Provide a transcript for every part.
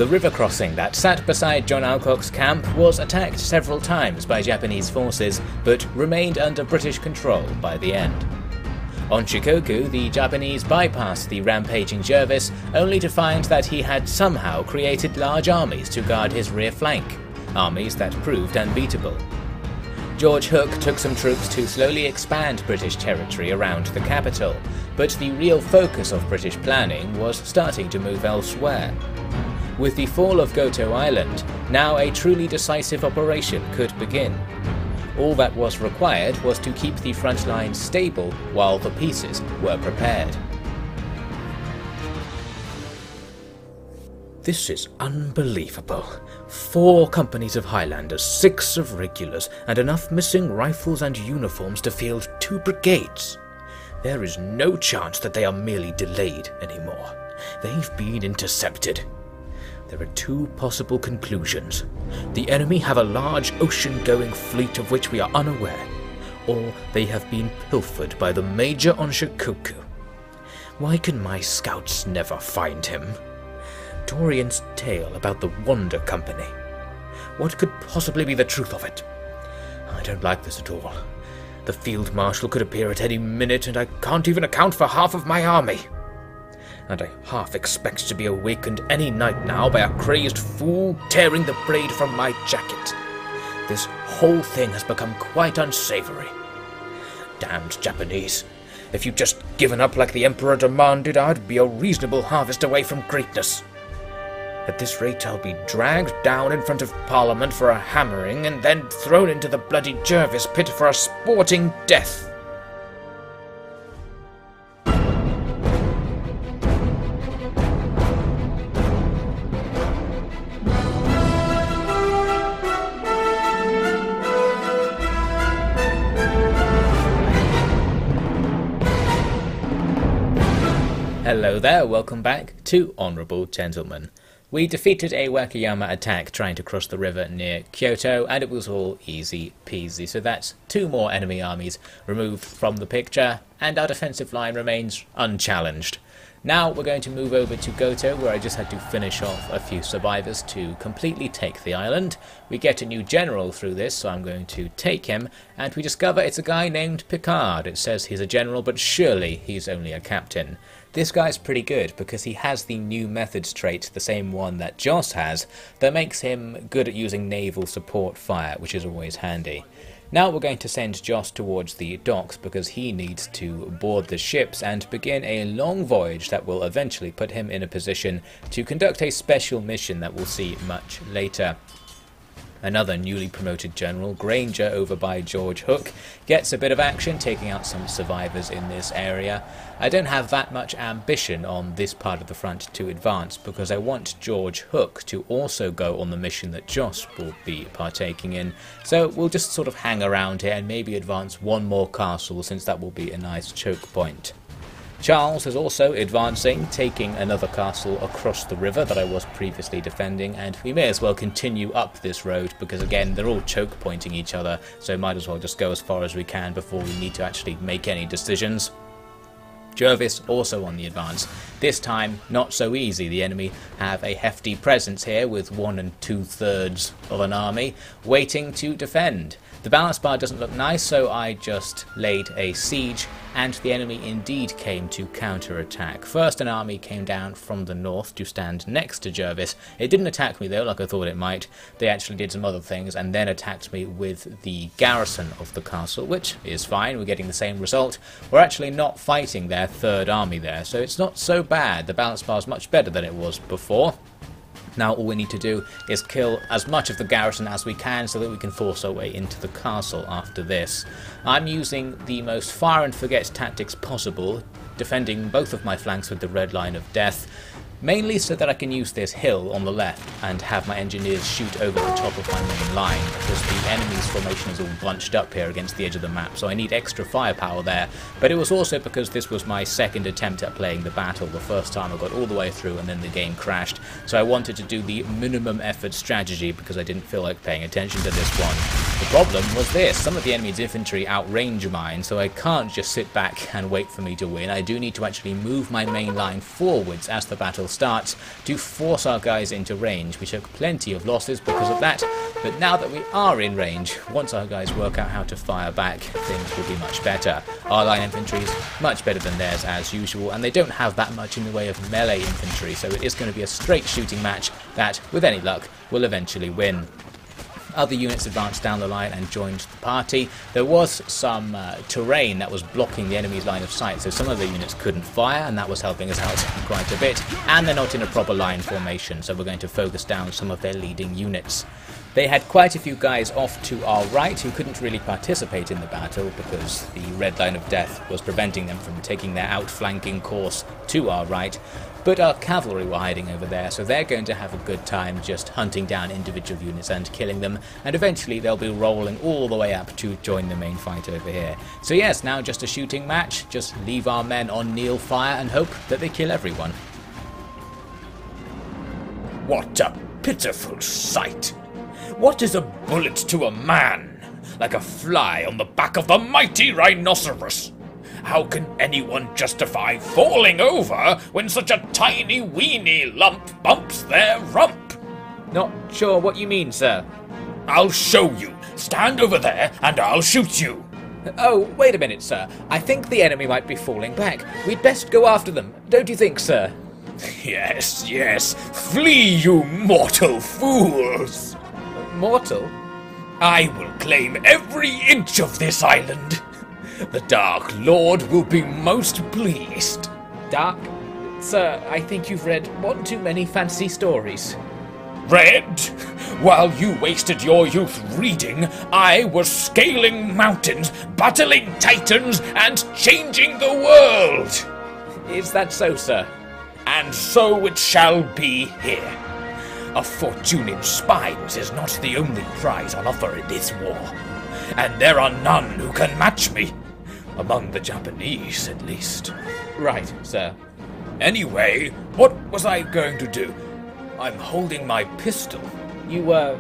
The river crossing that sat beside John Alcock's camp was attacked several times by Japanese forces, but remained under British control by the end. On Shikoku, the Japanese bypassed the rampaging Jervis, only to find that he had somehow created large armies to guard his rear flank, armies that proved unbeatable. George Hook took some troops to slowly expand British territory around the capital, but the real focus of British planning was starting to move elsewhere. With the fall of Goto Island, now a truly decisive operation could begin. All that was required was to keep the front lines stable while the pieces were prepared. This is unbelievable. 4 companies of Highlanders, 6 of regulars, and enough missing rifles and uniforms to field 2 brigades. There is no chance that they are merely delayed anymore. They've been intercepted. There are 2 possible conclusions. The enemy have a large ocean-going fleet of which we are unaware, or they have been pilfered by the Major on Shikoku. Why can my scouts never find him? Dorian's tale about the Wonder Company. What could possibly be the truth of it? I don't like this at all. The Field Marshal could appear at any minute, and I can't even account for half of my army. And I half expect to be awakened any night now by a crazed fool tearing the blade from my jacket. This whole thing has become quite unsavory. Damned Japanese. If you'd just given up like the Emperor demanded, I'd be a reasonable harvest away from greatness. At this rate, I'll be dragged down in front of Parliament for a hammering, and then thrown into the bloody Jervis pit for a sporting death. Hello there, welcome back to Honourable Gentlemen. We defeated a Wakayama attack trying to cross the river near Kyoto, and it was all easy peasy. So that's 2 more enemy armies removed from the picture, and our defensive line remains unchallenged. Now we're going to move over to Goto, where I just had to finish off a few survivors to completely take the island. We get a new general through this, so I'm going to take him, and we discover it's a guy named Picard. It says he's a general, but surely he's only a captain. This guy's pretty good because he has the new methods trait, the same one that Joss has, that makes him good at using naval support fire, which is always handy. Now we're going to send Joss towards the docks because he needs to board the ships and begin a long voyage that will eventually put him in a position to conduct a special mission that we'll see much later. Another newly promoted general, Granger, over by George Hook, gets a bit of action taking out some survivors in this area. I don't have that much ambition on this part of the front to advance because I want George Hook to also go on the mission that Joss will be partaking in. So we'll just sort of hang around here and maybe advance 1 more castle, since that will be a nice choke point. Charles is also advancing, taking another castle across the river that I was previously defending, and we may as well continue up this road because again they're all choke pointing each other, so might as well just go as far as we can before we need to actually make any decisions. Jervis also on the advance. This time not so easy. The enemy have a hefty presence here with 1 2/3 of an army waiting to defend. The balance bar doesn't look nice, so I just laid a siege, and the enemy indeed came to counter-attack. First an army came down from the north to stand next to Jervis. It didn't attack me though, like I thought it might. They actually did some other things, and then attacked me with the garrison of the castle, which is fine, we're getting the same result. We're actually not fighting their 3rd army there, so it's not so bad. The balance bar is much better than it was before. Now all we need to do is kill as much of the garrison as we can so that we can force our way into the castle after this. I'm using the most fire and forget tactics possible, defending both of my flanks with the red line of death, mainly so that I can use this hill on the left and have my engineers shoot over the top of my main line, because the enemy's formation is all bunched up here against the edge of the map, so I need extra firepower there. But it was also because this was my 2nd attempt at playing the battle. The first time I got all the way through and then the game crashed, so I wanted to do the minimum effort strategy because I didn't feel like paying attention to this one. The problem was this: some of the enemy's infantry outrange mine, so I can't just sit back and wait for me to win. I do need to actually move my main line forwards as the battle starts to force our guys into range. We took plenty of losses because of that, but now that we are in range, once our guys work out how to fire back, things will be much better. Our line infantry is much better than theirs as usual, and they don't have that much in the way of melee infantry, so it is going to be a straight shooting match that, with any luck, will eventually win. Other units advanced down the line and joined the party. There was some terrain that was blocking the enemy's line of sight, so some of the units couldn't fire, and that was helping us out quite a bit. And they're not in a proper line formation, so we're going to focus down some of their leading units. They had quite a few guys off to our right who couldn't really participate in the battle because the red line of death was preventing them from taking their outflanking course to our right. But our cavalry were hiding over there, so they're going to have a good time just hunting down individual units and killing them, and eventually they'll be rolling all the way up to join the main fight over here. So yes, now just a shooting match, just leave our men on kneel fire and hope that they kill everyone. What a pitiful sight! What is a bullet to a man? Like a fly on the back of the mighty rhinoceros! How can anyone justify falling over when such a tiny weeny lump bumps their rump? Not sure what you mean, sir. I'll show you. Stand over there and I'll shoot you. Oh, wait a minute, sir. I think the enemy might be falling back. We'd best go after them, don't you think, sir? Yes, yes. Flee, you mortal fools! Mortal? I will claim every inch of this island. The Dark Lord will be most pleased. Dark? Sir, I think you've read one too many fancy stories. Read? While you wasted your youth reading, I was scaling mountains, battling titans, and changing the world. Is that so, sir? And so it shall be here. A fortune in spines is not the only prize on offer in this war, and there are none who can match me. Among the Japanese, at least. Right, sir. Anyway, what was I going to do? I'm holding my pistol. You were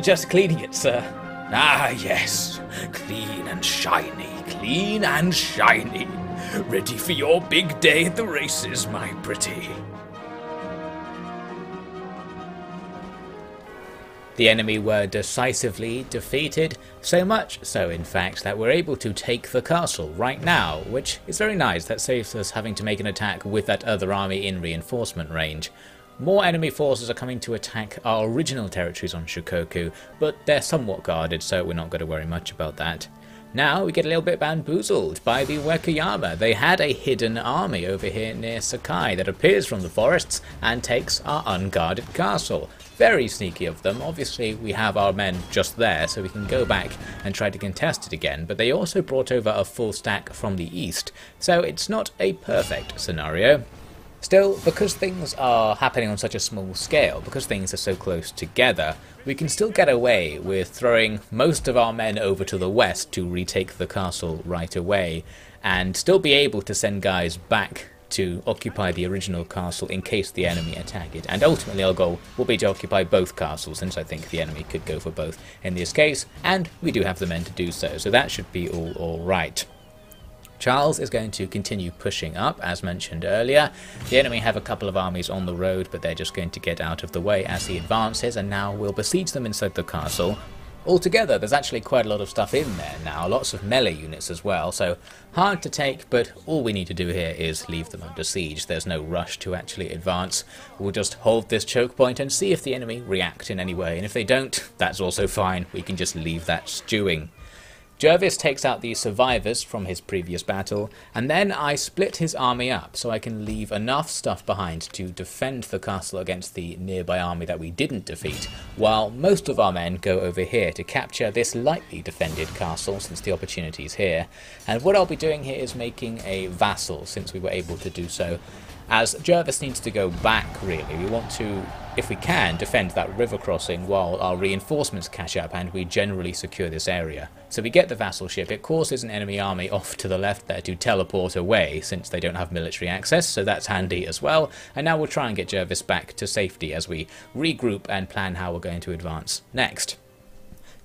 just cleaning it, sir. Ah, yes. Clean and shiny, clean and shiny. Ready for your big day at the races, my pretty. The enemy were decisively defeated, so much so in fact that we're able to take the castle right now, which is very nice. That saves us having to make an attack with that other army in reinforcement range. More enemy forces are coming to attack our original territories on Shikoku, but they're somewhat guarded, so we're not going to worry much about that. Now we get a little bit bamboozled by the Wakayama. They had a hidden army over here near Sakai that appears from the forests and takes our unguarded castle. Very sneaky of them. Obviously we have our men just there, so we can go back and try to contest it again, but they also brought over a full stack from the east, so it's not a perfect scenario. Still, because things are happening on such a small scale, because things are so close together, we can still get away with throwing most of our men over to the west to retake the castle right away, and still be able to send guys back to occupy the original castle in case the enemy attack it. And ultimately our goal will be to occupy both castles, since I think the enemy could go for both in this case, and we do have the men to do so, so that should be all right. Charles is going to continue pushing up, as mentioned earlier. The enemy have a couple of armies on the road, but they're just going to get out of the way as he advances, and now we'll besiege them inside the castle. Altogether, there's actually quite a lot of stuff in there now, lots of melee units as well, so hard to take, but all we need to do here is leave them under siege. There's no rush to actually advance. We'll just hold this choke point and see if the enemy react in any way, and if they don't, that's also fine. We can just leave that stewing. Jervis takes out the survivors from his previous battle, and then I split his army up so I can leave enough stuff behind to defend the castle against the nearby army that we didn't defeat, while most of our men go over here to capture this lightly defended castle since the opportunity is here. And what I'll be doing here is making a vassal, since we were able to do so, as Jervis needs to go back really. We want to, if we can, defend that river crossing while our reinforcements catch up and we generally secure this area. So we get the vassal ship. It causes an enemy army off to the left there to teleport away since they don't have military access, so that's handy as well. And now we'll try and get Jervis back to safety as we regroup and plan how we're going to advance next.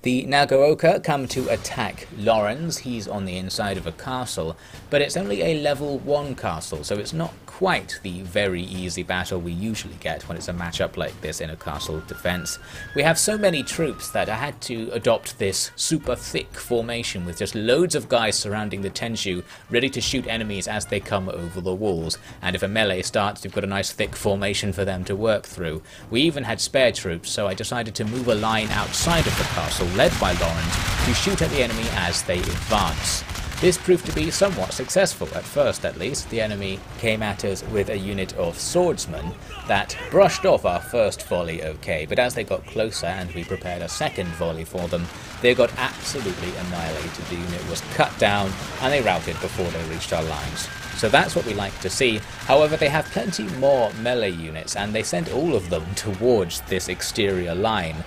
The Nagaoka come to attack Lawrence. He's on the inside of a castle, but it's only a level 1 castle, so it's not quite the very easy battle we usually get when it's a matchup like this in a castle defense. We have so many troops that I had to adopt this super thick formation with just loads of guys surrounding the Tenshu, ready to shoot enemies as they come over the walls, and if a melee starts, you've got a nice thick formation for them to work through. We even had spare troops, so I decided to move a line outside of the castle, led by Lawrence, to shoot at the enemy as they advance. This proved to be somewhat successful, at first at least. The enemy came at us with a unit of swordsmen that brushed off our first volley okay, but as they got closer and we prepared a second volley for them, they got absolutely annihilated. The unit was cut down and they routed before they reached our lines. So that's what we like to see. However, they have plenty more melee units and they sent all of them towards this exterior line.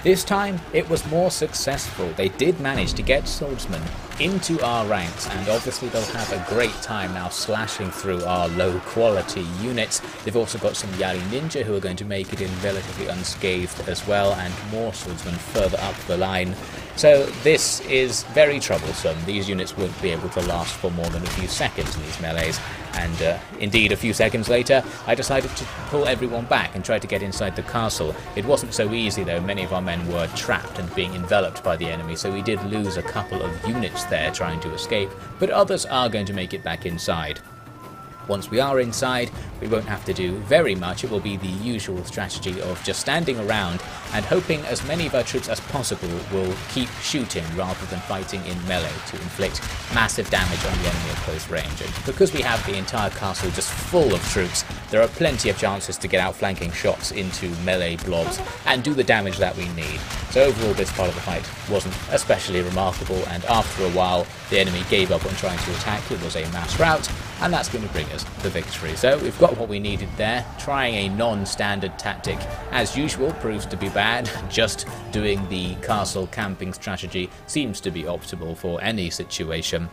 This time, it was more successful. They did manage to get swordsmen into our ranks, and obviously they'll have a great time now slashing through our low quality units. They've also got some Yari Ninja who are going to make it in relatively unscathed as well, and more swordsmen further up the line. So this is very troublesome. These units won't be able to last for more than a few seconds in these melees, and indeed a few seconds later I decided to pull everyone back and try to get inside the castle. It wasn't so easy though. Many of our men were trapped and being enveloped by the enemy, so we did lose a couple of units there trying to escape, but others are going to make it back inside. Once we are inside, we won't have to do very much. It will be the usual strategy of just standing around and hoping as many of our troops as possible will keep shooting rather than fighting in melee to inflict massive damage on the enemy at close range. And because we have the entire castle just full of troops, there are plenty of chances to get outflanking shots into melee blobs and do the damage that we need. So overall, this part of the fight wasn't especially remarkable, and after a while the enemy gave up on trying to attack. It was a mass rout, and that's going to bring us the victory. So we've got what we needed there. Trying a non-standard tactic as usual proves to be bad. Just doing the castle camping strategy seems to be optimal for any situation.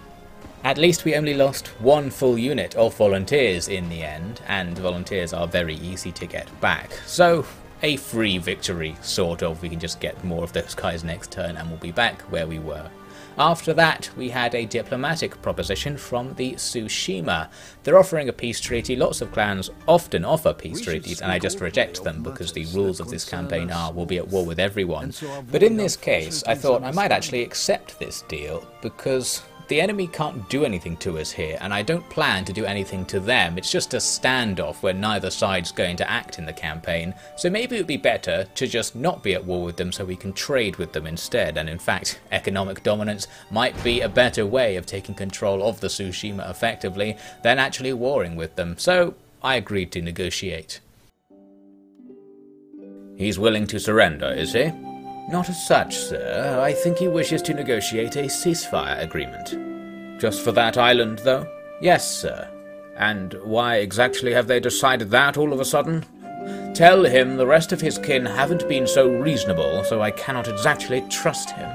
At least we only lost one full unit of volunteers in the end, and volunteers are very easy to get back. So a free victory, sort of. We can just get more of those guys next turn and we'll be back where we were. After that, we had a diplomatic proposition from the Tsushima. They're offering a peace treaty. Lots of clans often offer peace treaties, and I just reject them because the rules of this campaign are we'll be at war with everyone. But in this case, I thought I might actually accept this deal because the enemy can't do anything to us here, and I don't plan to do anything to them. It's just a standoff where neither side's going to act in the campaign, so maybe it would be better to just not be at war with them so we can trade with them instead, and in fact, economic dominance might be a better way of taking control of the Tsushima effectively than actually warring with them, so I agreed to negotiate. He's willing to surrender, is he? Not as such, sir. I think he wishes to negotiate a ceasefire agreement. Just for that island, though? Yes, sir. And why exactly have they decided that all of a sudden? Tell him the rest of his kin haven't been so reasonable, so I cannot exactly trust him.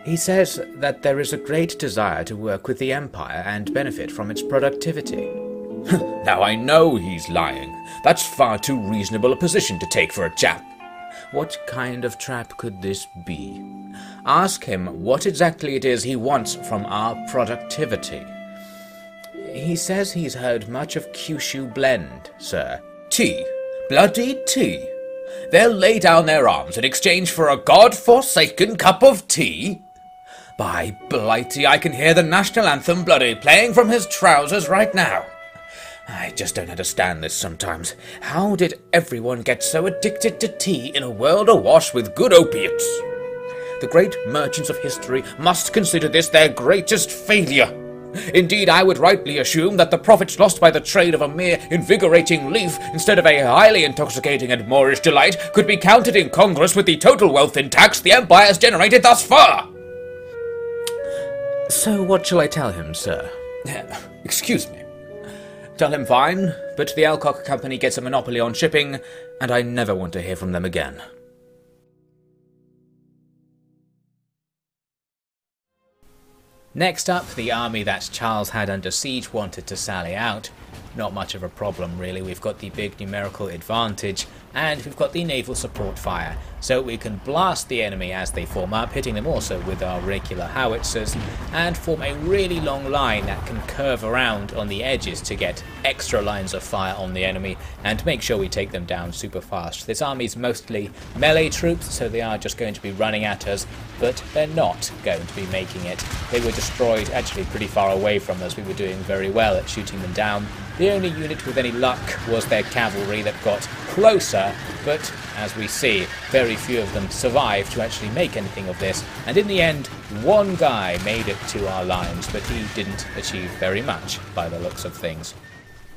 He says that there is a great desire to work with the Empire and benefit from its productivity. Now I know he's lying. That's far too reasonable a position to take for a chap. What kind of trap could this be? Ask him what exactly it is he wants from our productivity. He says he's heard much of Kyushu Blend, sir. Tea. Bloody tea. They'll lay down their arms in exchange for a god-forsaken cup of tea? By blighty, I can hear the national anthem bloody playing from his trousers right now. I just don't understand this sometimes. How did everyone get so addicted to tea in a world awash with good opiates? The great merchants of history must consider this their greatest failure. Indeed, I would rightly assume that the profits lost by the trade of a mere invigorating leaf instead of a highly intoxicating and Moorish delight could be counted in Congress with the total wealth in tax the Empire has generated thus far. So what shall I tell him, sir? Excuse me. Tell him fine, but the Alcock Company gets a monopoly on shipping, and I never want to hear from them again. Next up, the army that Charles had under siege wanted to sally out. not much of a problem really. We've got the big numerical advantage, and we've got the naval support fire, so we can blast the enemy as they form up, hitting them also with our regular howitzers, and form a really long line that can curve around on the edges to get extra lines of fire on the enemy and make sure we take them down super fast. This army's mostly melee troops, so they are just going to be running at us, but they're not going to be making it. They were destroyed actually pretty far away from us. We were doing very well at shooting them down. The only unit with any luck was their cavalry that got closer, but as we see, very few of them survived to actually make anything of this, and in the end, one guy made it to our lines, but he didn't achieve very much by the looks of things.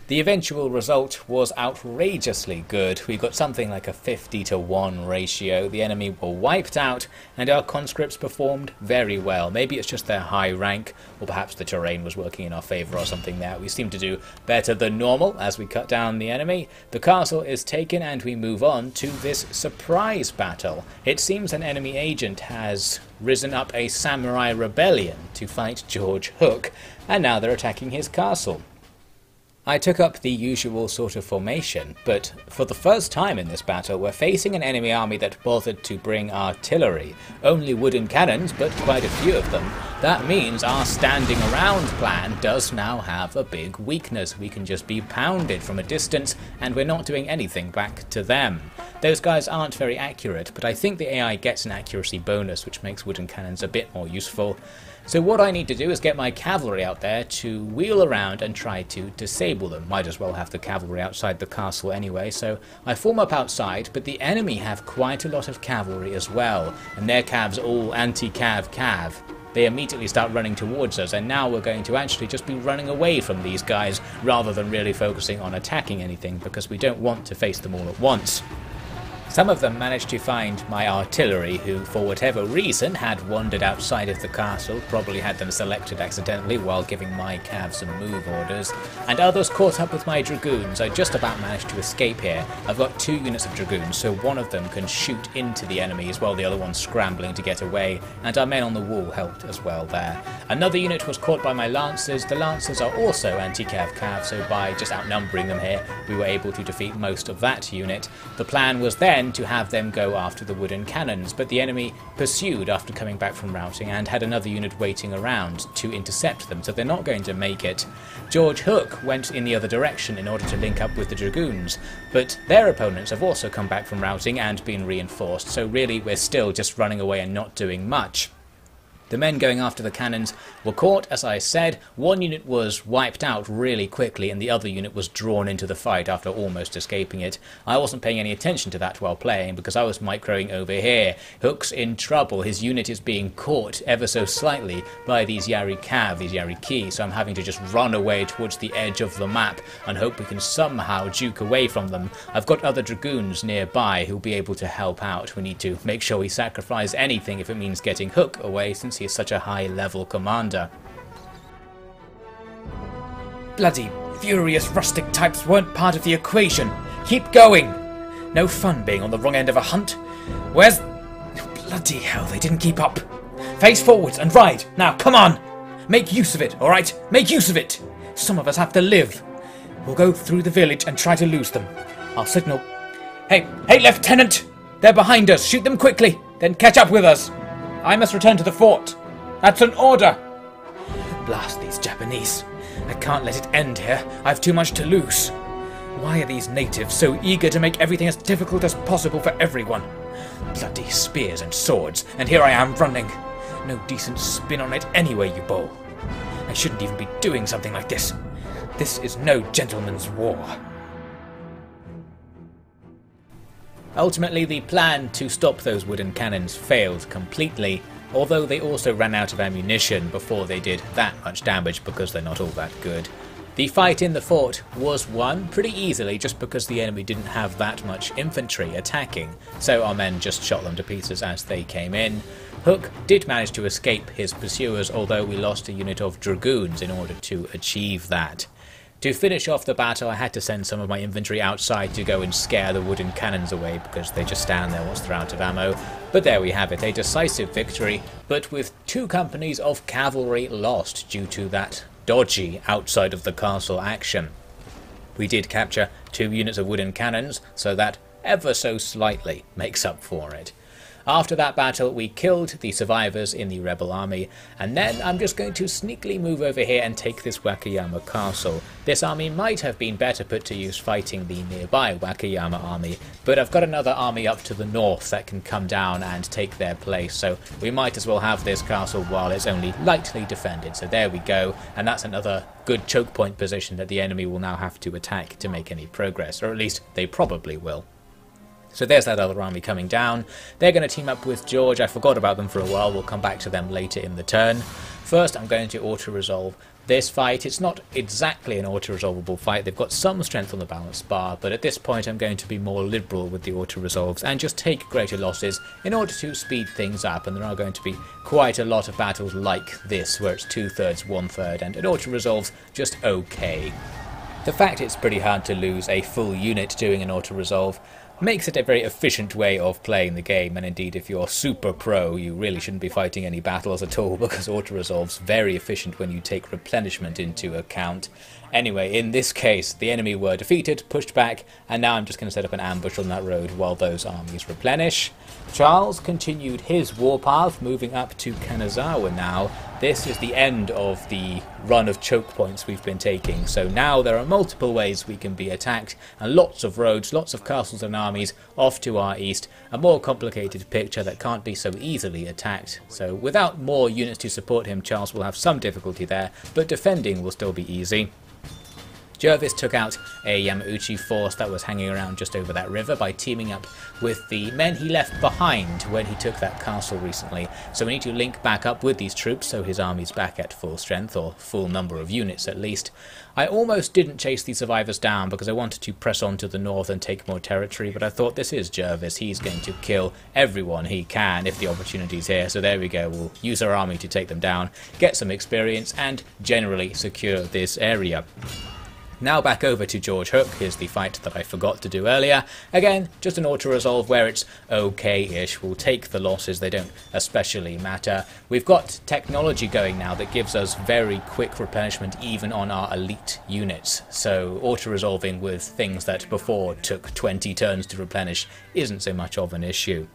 The eventual result was outrageously good. We got something like a 50-to-1 ratio. The enemy were wiped out, and our conscripts performed very well. Maybe it's just their high rank, or perhaps the terrain was working in our favour or something there. We seem to do better than normal as we cut down the enemy. The castle is taken, and we move on to this surprise battle. It seems an enemy agent has risen up a samurai rebellion to fight George Hook, and now they're attacking his castle. I took up the usual sort of formation, but for the first time in this battle we're facing an enemy army that bothered to bring artillery. Only wooden cannons, but quite a few of them. That means our standing around plan does now have a big weakness. We can just be pounded from a distance, and we're not doing anything back to them. Those guys aren't very accurate, but I think the AI gets an accuracy bonus, which makes wooden cannons a bit more useful. So what I need to do is get my cavalry out there to wheel around and try to disable them. Might as well have the cavalry outside the castle anyway, so I form up outside, but the enemy have quite a lot of cavalry as well, and their cavs all anti-cav. They immediately start running towards us, and now we're going to actually just be running away from these guys rather than really focusing on attacking anything, because we don't want to face them all at once. Some of them managed to find my artillery, who for whatever reason had wandered outside of the castle, probably had them selected accidentally while giving my cav some move orders, and others caught up with my dragoons. I just about managed to escape here. I've got 2 units of dragoons, so one of them can shoot into the enemies while the other one's scrambling to get away, and our men on the wall helped as well there. Another unit was caught by my lancers. The lancers are also anti-cav, so by just outnumbering them here, we were able to defeat most of that unit. The plan was then to have them go after the wooden cannons, but the enemy pursued after coming back from routing and had another unit waiting around to intercept them, so they're not going to make it. George Hook went in the other direction in order to link up with the dragoons, but their opponents have also come back from routing and been reinforced, so really we're still just running away and not doing much. The men going after the cannons were caught, as I said. One unit was wiped out really quickly, and the other unit was drawn into the fight after almost escaping it. I wasn't paying any attention to that while playing, because I was microing over here. Hook's in trouble. His unit is being caught ever so slightly by these Yari Cav, these Yari Ki, so I'm having to just run away towards the edge of the map and hope we can somehow juke away from them. I've got other dragoons nearby who'll be able to help out. We need to make sure we sacrifice anything if it means getting Hook away, since he is such a high-level commander. Bloody furious rustic types weren't part of the equation. Keep going. No fun being on the wrong end of a hunt. Where's... Bloody hell, they didn't keep up. Face forwards and ride. Now, come on. Make use of it, alright? Make use of it. Some of us have to live. We'll go through the village and try to lose them. I'll signal... Hey, Lieutenant! They're behind us. Shoot them quickly, then catch up with us. I must return to the fort. That's an order! Blast these Japanese. I can't let it end here. I've too much to lose. Why are these natives so eager to make everything as difficult as possible for everyone? Bloody spears and swords, and here I am running. No decent spin on it anyway, you bull. I shouldn't even be doing something like this. This is no gentleman's war. Ultimately, the plan to stop those wooden cannons failed completely, although they also ran out of ammunition before they did that much damage because they're not all that good. The fight in the fort was won pretty easily just because the enemy didn't have that much infantry attacking, so our men just shot them to pieces as they came in. Hook did manage to escape his pursuers, although we lost a unit of dragoons in order to achieve that. To finish off the battle, I had to send some of my infantry outside to go and scare the wooden cannons away because they just stand there once they're out of ammo. But there we have it, a decisive victory, but with 2 companies of cavalry lost due to that dodgy outside of the castle action. We did capture 2 units of wooden cannons, so that ever so slightly makes up for it. After that battle, we killed the survivors in the rebel army, and then I'm just going to sneakily move over here and take this Wakayama castle. This army might have been better put to use fighting the nearby Wakayama army, but I've got another army up to the north that can come down and take their place, so we might as well have this castle while it's only lightly defended. So there we go, and that's another good choke point position that the enemy will now have to attack to make any progress, or at least they probably will. So there's that other army coming down. They're going to team up with George. I forgot about them for a while. We'll come back to them later in the turn. First, I'm going to auto-resolve this fight. It's not exactly an auto-resolvable fight. They've got some strength on the balance bar, but at this point I'm going to be more liberal with the auto-resolves and just take greater losses in order to speed things up. And there are going to be quite a lot of battles like this, where it's 2/3, 1/3, and it auto-resolves just okay. The fact it's pretty hard to lose a full unit doing an auto-resolve makes it a very efficient way of playing the game, and indeed if you're super pro you really shouldn't be fighting any battles at all, because auto-resolve's very efficient when you take replenishment into account. Anyway, in this case the enemy were defeated, pushed back, and now I'm just going to set up an ambush on that road while those armies replenish. Charles continued his warpath, moving up to Kanazawa now. This is the end of the run of choke points we've been taking, so now there are multiple ways we can be attacked, and lots of roads, lots of castles and armies off to our east, a more complicated picture that can't be so easily attacked. So without more units to support him, Charles will have some difficulty there, but defending will still be easy. Jervis took out a Yamauchi force that was hanging around just over that river by teaming up with the men he left behind when he took that castle recently. So we need to link back up with these troops so his army's back at full strength, or full number of units at least. I almost didn't chase these survivors down because I wanted to press on to the north and take more territory, but I thought this is Jervis. He's going to kill everyone he can if the opportunity's here. So there we go, we'll use our army to take them down, get some experience, and generally secure this area. Now back over to George Hook. Here's the fight that I forgot to do earlier. Again, just an auto-resolve where it's okay-ish. We'll take the losses, they don't especially matter. We've got technology going now that gives us very quick replenishment even on our elite units. So auto-resolving with things that before took 20 turns to replenish isn't so much of an issue.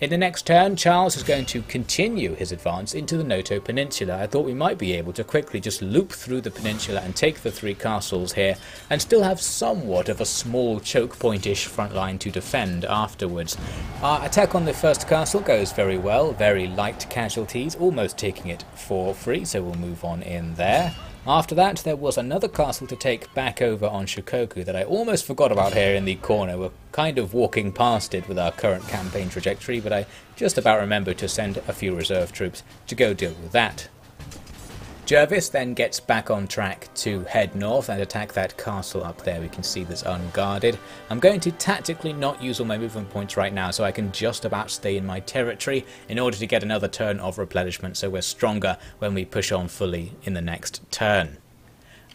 In the next turn, Charles is going to continue his advance into the Noto Peninsula. I thought we might be able to quickly just loop through the peninsula and take the 3 castles here, and still have somewhat of a small choke point-ish front line to defend afterwards. Our attack on the first castle goes very well, very light casualties, almost taking it for free, so we'll move on in there. After that, there was another castle to take back over on Shikoku that I almost forgot about here in the corner. We're kind of walking past it with our current campaign trajectory, but I just about remembered to send a few reserve troops to go deal with that. Jervis then gets back on track to head north and attack that castle up there. We can see that's unguarded. I'm going to tactically not use all my movement points right now, so I can just about stay in my territory in order to get another turn of replenishment, so we're stronger when we push on fully in the next turn.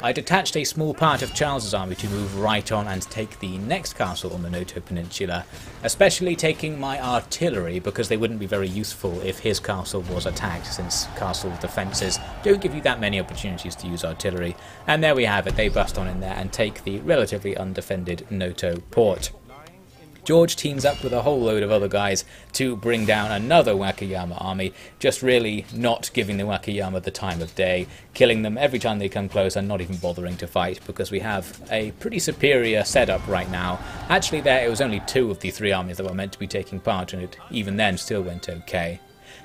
I detached a small part of Charles's army to move right on and take the next castle on the Noto Peninsula, especially taking my artillery because they wouldn't be very useful if his castle was attacked, since castle defences don't give you that many opportunities to use artillery. And there we have it, they bust on in there and take the relatively undefended Noto port. George teams up with a whole load of other guys to bring down another Wakayama army, just really not giving the Wakayama the time of day, killing them every time they come close and not even bothering to fight because we have a pretty superior setup right now. Actually there it was only 2 of the 3 armies that were meant to be taking part, and it even then still went okay.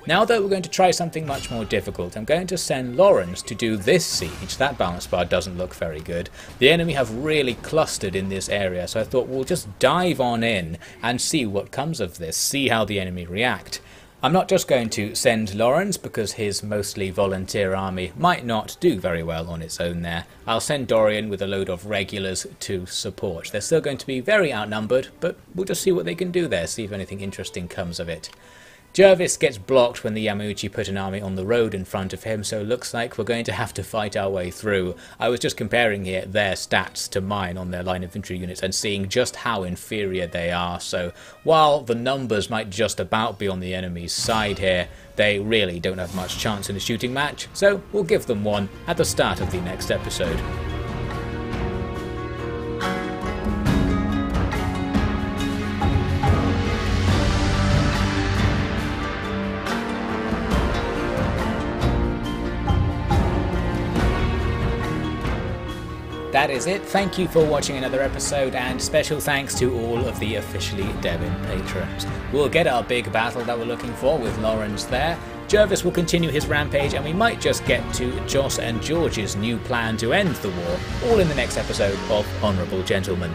Now though, we're going to try something much more difficult. I'm going to send Lawrence to do this siege. That balance bar doesn't look very good. The enemy have really clustered in this area, so I thought we'll just dive on in and see what comes of this, see how the enemy react. I'm not just going to send Lawrence because his mostly volunteer army might not do very well on its own there. I'll send Dorian with a load of regulars to support. They're still going to be very outnumbered, but we'll just see what they can do there, see if anything interesting comes of it. Jervis gets blocked when the Yamauchi put an army on the road in front of him, so it looks like we're going to have to fight our way through. I was just comparing here their stats to mine on their line infantry units and seeing just how inferior they are, so while the numbers might just about be on the enemy's side here, they really don't have much chance in a shooting match, so we'll give them one at the start of the next episode. that is it. Thank you for watching another episode, and special thanks to all of the Officially Devin patrons. We'll get our big battle that we're looking for with Lawrence there. Jervis will continue his rampage, and we might just get to Joss and George's new plan to end the war, all in the next episode of Honourable Gentlemen.